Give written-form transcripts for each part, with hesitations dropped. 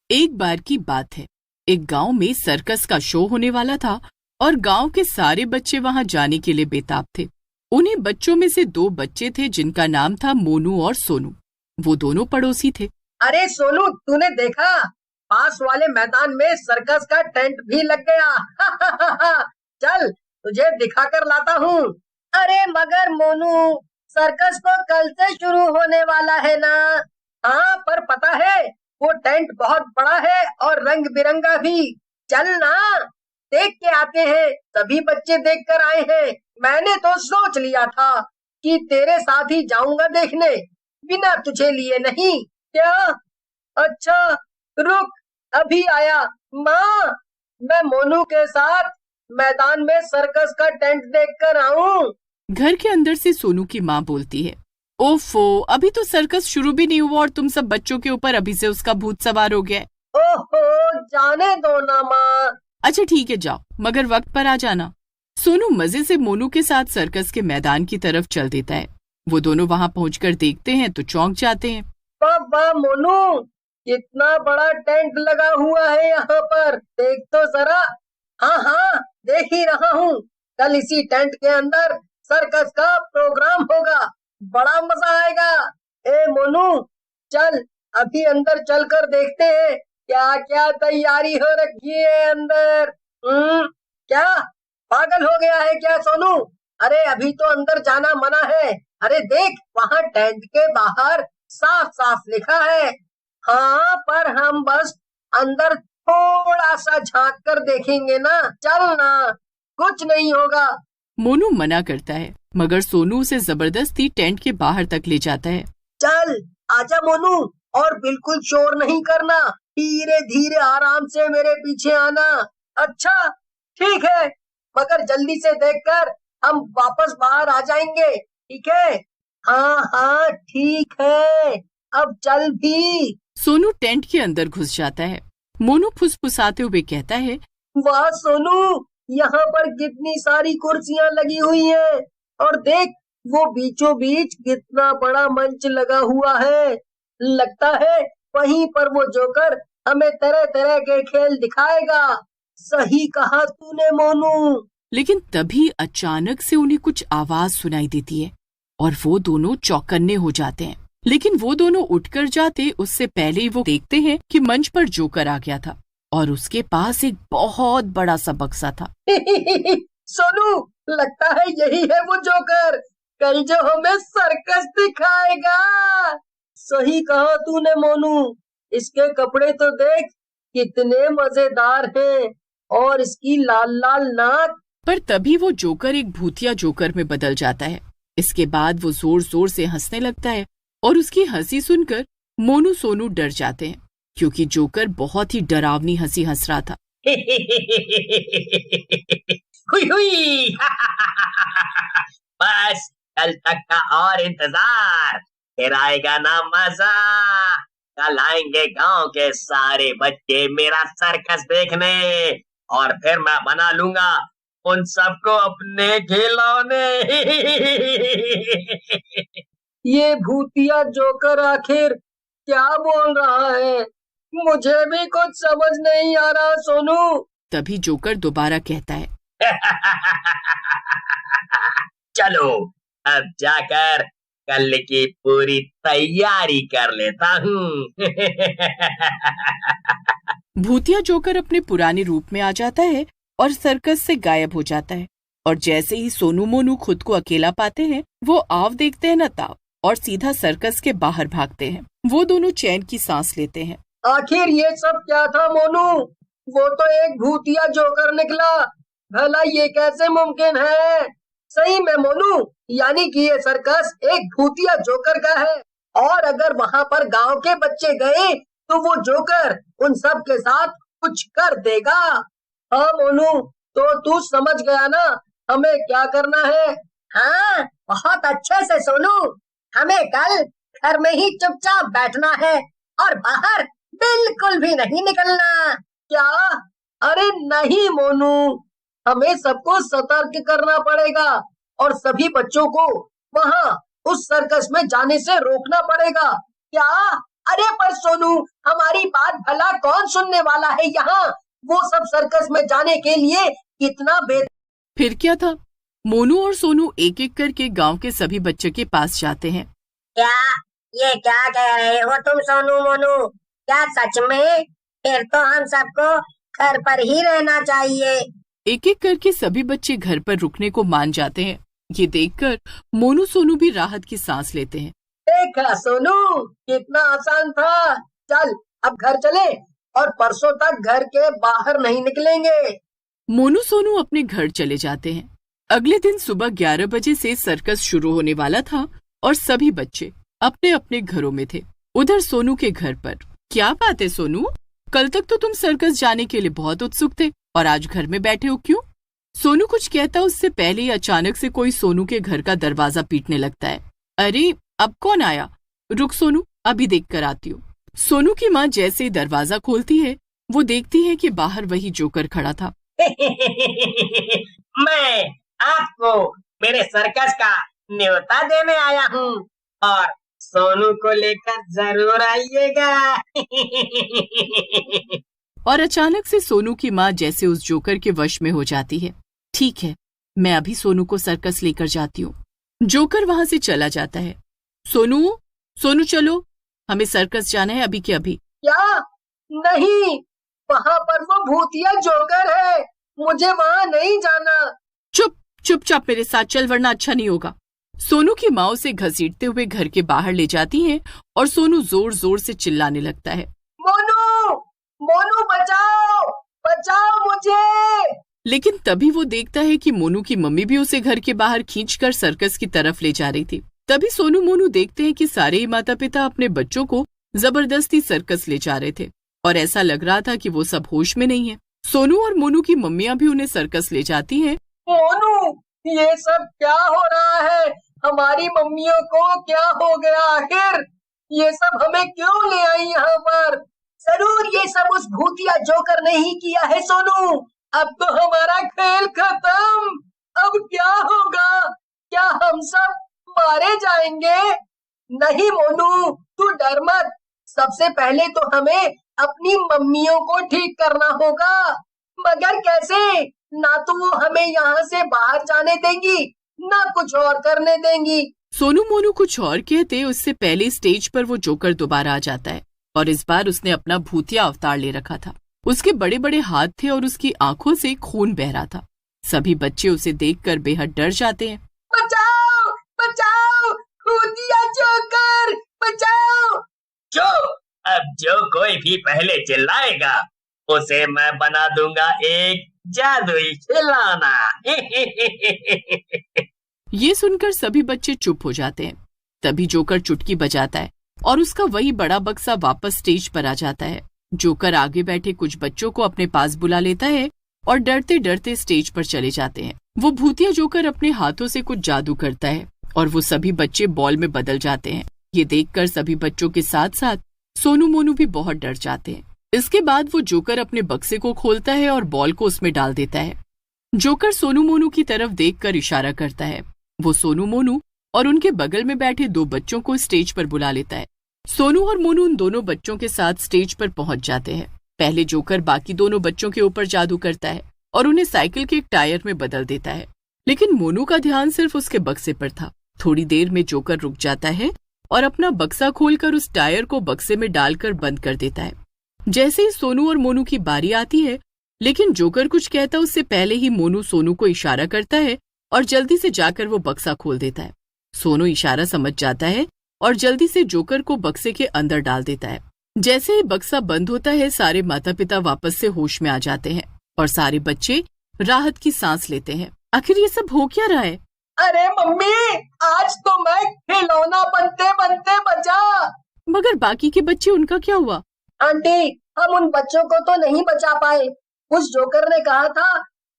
एक बार की बात है। एक गांव में सर्कस का शो होने वाला था और गांव के सारे बच्चे वहां जाने के लिए बेताब थे। उन्हीं बच्चों में से दो बच्चे थे जिनका नाम था मोनू और सोनू। वो दोनों पड़ोसी थे। अरे सोनू, तूने देखा? पास वाले मैदान में सर्कस का टेंट भी लग गया। चल तुझे दिखा कर लाता हूँ। अरे मगर मोनू, सर्कस तो कल से शुरू होने वाला है ना? हाँ, पर पता है वो टेंट बहुत बड़ा है और रंग बिरंगा भी। चल ना, देख के आते हैं। सभी बच्चे देख कर आए हैं। मैंने तो सोच लिया था कि तेरे साथ ही जाऊंगा देखने, बिना तुझे लिए नहीं। क्या? अच्छा, रुक, अभी आया। माँ, मैं मोनू के साथ मैदान में सर्कस का टेंट देख कर आऊं। घर के अंदर से सोनू की माँ बोलती है, ओफो, अभी तो सर्कस शुरू भी नहीं हुआ और तुम सब बच्चों के ऊपर अभी से उसका भूत सवार हो गया है। ओहो, जाने दो ना माँ। अच्छा ठीक है, जाओ, मगर वक्त पर आ जाना। सोनू मजे से मोनू के साथ सर्कस के मैदान की तरफ चल देता है। वो दोनों वहां पहुंचकर देखते हैं तो चौंक जाते हैं। वाह वाह मोनू, कितना बड़ा टेंट लगा हुआ है यहाँ पर, देख तो जरा। हाँ हाँ, देख ही रहा हूँ। कल इसी टेंट के अंदर सर्कस का प्रोग्राम होगा, बड़ा मजा आएगा। ए मोनू, चल अभी अंदर चलकर देखते हैं क्या क्या तैयारी हो रखी है अंदर। क्या पागल हो गया है क्या सोनू? अरे अभी तो अंदर जाना मना है। अरे देख, वहाँ टेंट के बाहर साफ साफ लिखा है। हाँ, पर हम बस अंदर थोड़ा सा झांक कर देखेंगे ना। चल ना, कुछ नहीं होगा। मोनू मना करता है, मगर सोनू उसे जबरदस्ती टेंट के बाहर तक ले जाता है। चल आजा मोनू, और बिल्कुल शोर नहीं करना। धीरे धीरे आराम से मेरे पीछे आना। अच्छा ठीक है, मगर जल्दी से देखकर हम वापस बाहर आ जाएंगे, ठीक है? हाँ हाँ ठीक है, अब चल भी। सोनू टेंट के अंदर घुस जाता है। मोनू फुसफुसाते हुए कहता है, वाह सोनू, यहाँ पर कितनी सारी कुर्सियाँ लगी हुई हैं, और देख वो बीचों बीच कितना बड़ा मंच लगा हुआ है। लगता है वहीं पर वो जोकर हमें तरह तरह के खेल दिखाएगा। सही कहा तूने मोनू। लेकिन तभी अचानक से उन्हें कुछ आवाज सुनाई देती है और वो दोनों चौकन्ने हो जाते हैं। लेकिन वो दोनों उठकर जाते उससे पहले ही वो देखते हैं कि मंच पर जोकर आ गया था और उसके पास एक बहुत बड़ा सा बक्सा था। सोनू, लगता है यही है वो जोकर, कल जो हमें सर्कस दिखाएगा। सही कहा तूने मोनू, इसके कपड़े तो देख कितने मजेदार हैं, और इसकी लाल लाल नाक। पर तभी वो जोकर एक भूतिया जोकर में बदल जाता है। इसके बाद वो जोर जोर से हंसने लगता है और उसकी हंसी सुनकर मोनू सोनू डर जाते हैं, क्योंकि जोकर बहुत ही डरावनी हंसी हंस रहा था। हुई हुई। बस कल तक का और इंतजार, फिर आएगा ना मजा। कल आएंगे गांव के सारे बच्चे मेरा सर्कस देखने, और फिर मैं बना लूंगा उन सबको अपने खिलौने। ये भूतिया जोकर आखिर क्या बोल रहा है? मुझे भी कुछ समझ नहीं आ रहा सोनू। तभी जोकर दोबारा कहता है, चलो अब जाकर कल की पूरी तैयारी कर लेता हूँ। भूतिया जोकर अपने पुराने रूप में आ जाता है और सर्कस से गायब हो जाता है। और जैसे ही सोनू मोनू खुद को अकेला पाते हैं, वो आव देखते हैं न ताव और सीधा सर्कस के बाहर भागते हैं। वो दोनों चैन की सांस लेते हैं। आखिर ये सब क्या था मोनू? वो तो एक भूतिया जोकर निकला। भला ये कैसे मुमकिन है? सही में मोनू, यानी कि ये सर्कस एक भूतिया जोकर का है, और अगर वहाँ पर गांव के बच्चे गए तो वो जोकर उन सब के साथ कुछ कर देगा। हाँ मोनू, तो तू समझ गया ना हमें क्या करना है? हाँ, बहुत अच्छे से सोनू। हमें कल घर में ही चुपचाप बैठना है और बाहर बिल्कुल भी नहीं निकलना। क्या? अरे नहीं मोनू, हमें सबको सतर्क करना पड़ेगा और सभी बच्चों को वहाँ उस सर्कस में जाने से रोकना पड़ेगा। क्या अरे पर सोनू, हमारी बात भला कौन सुनने वाला है यहाँ? वो सब सर्कस में जाने के लिए इतना फिर क्या था, मोनू और सोनू एक एक करके गांव के सभी बच्चों के पास जाते हैं। क्या ये क्या कह रहे हो तुम सोनू मोनू? क्या सच में? फिर तो हम सबको घर पर ही रहना चाहिए। एक एक करके सभी बच्चे घर पर रुकने को मान जाते हैं। ये देखकर मोनू सोनू भी राहत की सांस लेते हैं। देखा सोनू, कितना आसान था। चल अब घर चले और परसों तक घर के बाहर नहीं निकलेंगे। मोनू सोनू अपने घर चले जाते हैं। अगले दिन सुबह 11 बजे से सर्कस शुरू होने वाला था और सभी बच्चे अपने अपने घरों में थे। उधर सोनू के घर पर। क्या बात है सोनू, कल तक तो तुम सर्कस जाने के लिए बहुत उत्सुक थे और आज घर में बैठे हो, क्यों? सोनू कुछ कहता उससे पहले ही अचानक से कोई सोनू के घर का दरवाजा पीटने लगता है। अरे अब कौन आया? रुक सोनू, अभी देख कर आती हूँ। सोनू की माँ जैसे ही दरवाजा खोलती है, वो देखती है कि बाहर वही जोकर खड़ा था। मैं आपको मेरे सर्कस का न्योता देने आया हूँ और सोनू को लेकर जरूर आइएगा। और अचानक से सोनू की माँ जैसे उस जोकर के वश में हो जाती है। ठीक है, मैं अभी सोनू को सर्कस लेकर जाती हूँ। जोकर वहां से चला जाता है। सोनू, सोनू चलो, हमें सर्कस जाना है अभी के अभी। क्या? नहीं, वहाँ पर वो भूतिया जोकर है, मुझे वहाँ नहीं जाना। चुपचाप मेरे साथ चल, वरना अच्छा नहीं होगा। सोनू की माँ उसे घसीटते हुए घर के बाहर ले जाती है और सोनू जोर जोर से चिल्लाने लगता है, मोनू, मोनू बचाओ, बचाओ मुझे। लेकिन तभी वो देखता है कि मोनू की मम्मी भी उसे घर के बाहर खींचकर सर्कस की तरफ ले जा रही थी। तभी सोनू मोनू देखते हैं कि सारे ही माता पिता अपने बच्चों को जबरदस्ती सर्कस ले जा रहे थे और ऐसा लग रहा था कि वो सब होश में नहीं है। सोनू और मोनू की मम्मियाँ भी उन्हें सर्कस ले जाती हैं। मोनू, ये सब क्या हो रहा है? हमारी मम्मियों को क्या हो गया आखिर? ये सब हमें क्यों ले आई यहाँ पर? जरूर ये सब उस भूतिया जोकर ने ही किया है सोनू। अब तो हमारा खेल खत्म। अब क्या होगा? क्या हम सब मारे जाएंगे? नहीं मोनू, तू डर मत। सबसे पहले तो हमें अपनी मम्मियों को ठीक करना होगा। मगर कैसे? ना तो वो हमें यहाँ से बाहर जाने देंगी, ना कुछ और करने देंगी। सोनू मोनू कुछ और कहते उससे पहले स्टेज पर वो जोकर दोबारा आ जाता है और इस बार उसने अपना भूतिया अवतार ले रखा था। उसके बड़े बड़े हाथ थे और उसकी आंखों से खून बह रहा था। सभी बच्चे उसे देखकर बेहद डर जाते हैं। बचाओ, बचाओ, भूतिया जोकर, बचाओ। अब जो कोई भी पहले चिल्लाएगा उसे मैं बना दूंगा एक जादुई खिलौना। ये सुनकर सभी बच्चे चुप हो जाते हैं। तभी जोकर चुटकी बजाता है और उसका वही बड़ा बक्सा वापस स्टेज पर आ जाता है। जोकर आगे बैठे कुछ बच्चों को अपने पास बुला लेता है और डरते डरते स्टेज पर चले जाते हैं। वो भूतिया जोकर अपने हाथों से कुछ जादू करता है और वो सभी बच्चे बॉल में बदल जाते हैं। ये देखकर सभी बच्चों के साथ साथ सोनू मोनू भी बहुत डर जाते हैं। इसके बाद वो जोकर अपने बक्से को खोलता है और बॉल को उसमें डाल देता है। जोकर सोनू मोनू की तरफ देखकर इशारा करता है। वो सोनू मोनू और उनके बगल में बैठे दो बच्चों को स्टेज पर बुला लेता है। सोनू और मोनू उन दोनों बच्चों के साथ स्टेज पर पहुंच जाते हैं। पहले जोकर बाकी दोनों बच्चों के ऊपर जादू करता है और उन्हें साइकिल के एक टायर में बदल देता है, लेकिन मोनू का ध्यान सिर्फ उसके बक्से पर था। थोड़ी देर में जोकर रुक जाता है और अपना बक्सा खोलकर उस टायर को बक्से में डालकर बंद कर देता है। जैसे ही सोनू और मोनू की बारी आती है, लेकिन जोकर कुछ कहता उससे पहले ही मोनू सोनू को इशारा करता है और जल्दी से जाकर वो बक्सा खोल देता है। सोनू इशारा समझ जाता है और जल्दी से जोकर को बक्से के अंदर डाल देता है। जैसे ही बक्सा बंद होता है, सारे माता पिता वापस से होश में आ जाते हैं और सारे बच्चे राहत की सांस लेते हैं। आखिर ये सब हो क्या रहा है? अरे मम्मी, आज तो मैं खिलौना बनते बनते बचा। मगर बाकी के बच्चे, उनका क्या हुआ? आंटी, हम उन बच्चों को तो नहीं बचा पाए। उस जोकर ने कहा था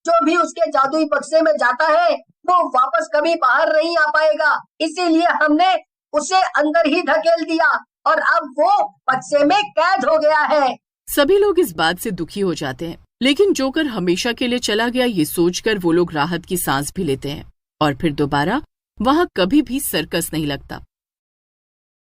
जो भी उसके जादुई बक्से में जाता है वो वापस कभी बाहर नहीं आ पाएगा, इसीलिए हमने उसे अंदर ही धकेल दिया और अब वो बक्से में कैद हो गया है। सभी लोग इस बात से दुखी हो जाते हैं, लेकिन जोकर हमेशा के लिए चला गया ये सोचकर वो लोग राहत की सांस भी लेते हैं और फिर दोबारा वहाँ कभी भी सर्कस नहीं लगता।